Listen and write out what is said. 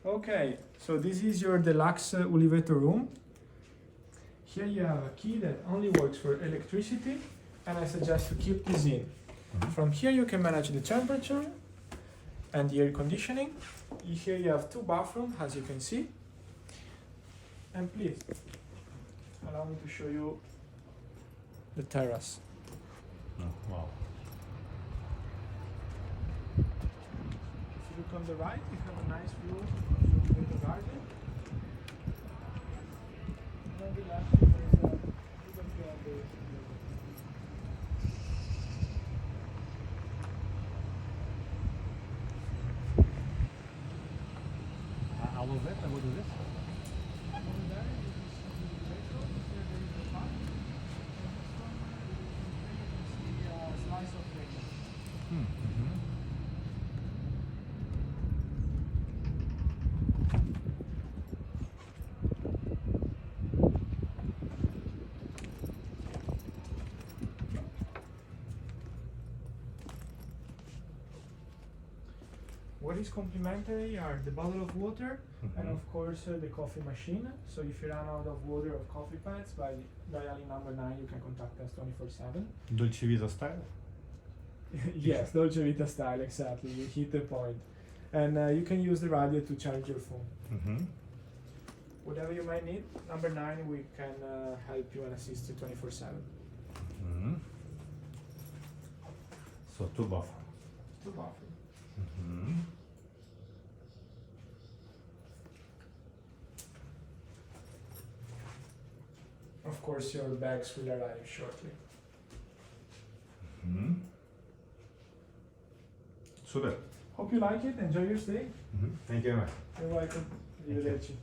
Okay, so this is your deluxe ULIVETO room. Here you have a key that only works for electricity, and I suggest to keep this in. From here you can manage the temperature and the air conditioning. Here you have two bathrooms, as you can see. And please, allow me to show you the terrace. Oh, wow. If you look on the right, you have a nice view of the ULIVETO garden. And on the left, there is a little view of the I will bet, I will do this. over there, you can see the ULIVETO. Here there is the park. And this one, you can see a slice of bacon. What is complimentary are the bottle of water and of course the coffee machine. So if you run out of water or coffee pads, by dialing number 9 you can contact us 24/7. Dolce Vita style? Yes, Dolce Vita style, exactly. You hit the point. And you can use the radio to charge your phone. Whatever you might need, number 9 we can help you and assist you 24/7. So two buffer. Two bathrooms. Of course your bags will arrive shortly. Super. Hope you like it, enjoy your stay. Thank you very much. You're welcome. Thank you. Arrivederci.